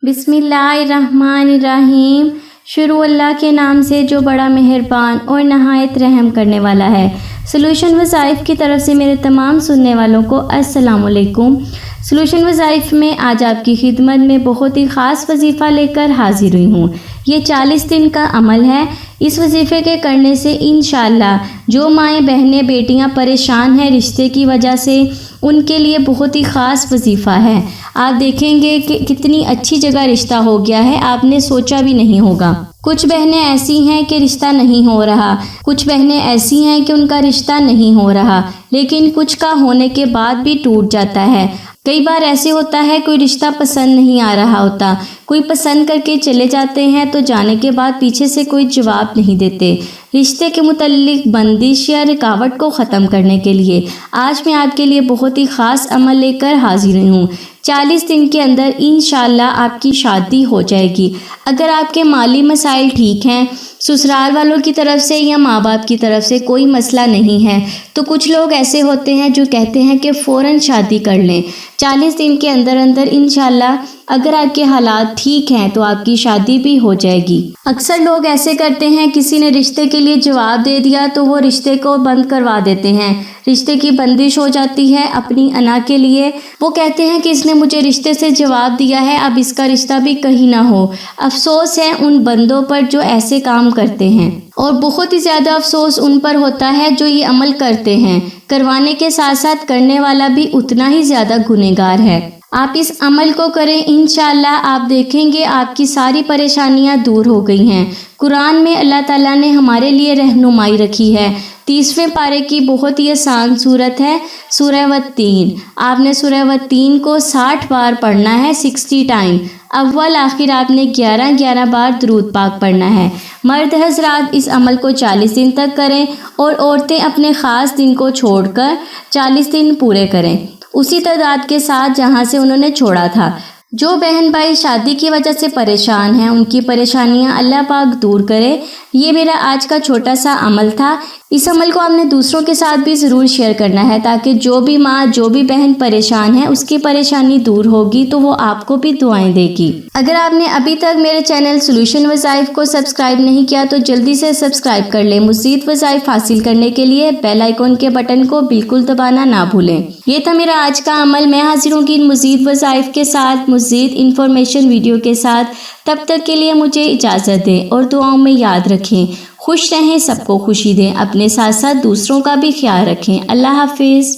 बिस्मिल्लाहिर्रहमानिर्रहीम। शुरू अल्लाह के नाम से जो बड़ा मेहरबान और नहायत रहम करने वाला है। सॉल्यूशन वज़ाइफ की तरफ से मेरे तमाम सुनने वालों को अस्सलाम वालेकुम। सॉल्यूशन वज़ाइफ में आज आपकी खिदमत में बहुत ही ख़ास वजीफ़ा लेकर हाजिर हुई हूँ। ये 40 दिन का अमल है। इस वजीफ़े के करने से इंशाअल्लाह जो माएँ बहनें बेटियाँ परेशान हैं रिश्ते की वजह से, उनके लिए बहुत ही ख़ास वजीफ़ा है। आप देखेंगे कि कितनी अच्छी जगह रिश्ता हो गया है, आपने सोचा भी नहीं होगा। कुछ बहनें ऐसी हैं कि रिश्ता नहीं हो रहा, कुछ बहनें ऐसी हैं कि उनका रिश्ता नहीं हो रहा, लेकिन कुछ का होने के बाद भी टूट जाता है। कई बार ऐसे होता है कोई रिश्ता पसंद नहीं आ रहा होता, कोई पसंद करके चले जाते हैं तो जाने के बाद पीछे से कोई जवाब नहीं देते। रिश्ते के मुतल्लिक बंदिश या रुकावट को ख़त्म करने के लिए आज मैं आपके लिए बहुत ही ख़ास अमल लेकर हाजिर हुई हूँ। 40 दिन के अंदर इंशाअल्लाह आपकी शादी हो जाएगी। अगर आपके माली मसाइल ठीक हैं, ससुराल वालों की तरफ से या माँ बाप की तरफ से कोई मसला नहीं है, तो कुछ लोग ऐसे होते हैं जो कहते हैं कि फ़ौरन शादी कर लें। 40 दिन के अंदर अंदर इंशाअल्लाह अगर आपके हालात ठीक हैं तो आपकी शादी भी हो जाएगी। अक्सर लोग ऐसे करते हैं, किसी ने रिश्ते के लिए जवाब दे दिया तो वो रिश्ते को बंद करवा देते हैं। रिश्ते की बंदिश हो जाती है अपनी अना के लिए। वो कहते हैं कि इसने मुझे रिश्ते से जवाब दिया है, अब इसका रिश्ता भी कहीं ना हो। अफसोस है उन बंदों पर जो ऐसे काम करते हैं, और बहुत ही ज़्यादा अफसोस उन पर होता है जो ये अमल करते हैं। करवाने के साथ साथ करने वाला भी उतना ही ज़्यादा गुनहगार है। आप इस अमल को करें, इंशाअल्लाह आप देखेंगे आपकी सारी परेशानियां दूर हो गई हैं। कुरान में अल्लाह ताला ने हमारे लिए रहनुमाई रखी है। 30वें पारे की बहुत ही आसान सूरत है सूरह वत्तीन। आपने सूरह वत्तीन को 60 बार पढ़ना है, 60 टाइम। अव्वल आखिर आपने 11 बार दुरूद पाक पढ़ना है। मर्द हजरात इस अमल को 40 दिन तक करें, और औरतें अपने ख़ास दिन को छोड़कर 40 दिन पूरे करें उसी तादाद के साथ जहां से उन्होंने छोड़ा था। जो बहन भाई शादी की वजह से परेशान हैं, उनकी परेशानियां अल्लाह पाक दूर करे। ये मेरा आज का छोटा सा अमल था। इस अमल को आपने दूसरों के साथ भी ज़रूर शेयर करना है, ताकि जो भी माँ जो भी बहन परेशान है उसकी परेशानी दूर होगी तो वो आपको भी दुआएं देगी। अगर आपने अभी तक मेरे चैनल सॉल्यूशन वज़ाइफ को सब्सक्राइब नहीं किया तो जल्दी से सब्सक्राइब कर लें। मज़ीद वज़ाइफ हासिल करने के लिए बेल आइकॉन के बटन को बिल्कुल दबाना ना भूलें। ये था मेरा आज का अमल। मैं हाजिर होंगी मज़ीद वज़ाइफ के साथ, मज़ीद इंफॉर्मेशन वीडियो के साथ। तब तक के लिए मुझे इजाज़त दें और दुआओं में याद रखें। खुश रहें, सबको खुशी दें, अपने साथ साथ दूसरों का भी ख्याल रखें। अल्लाह हाफिज़।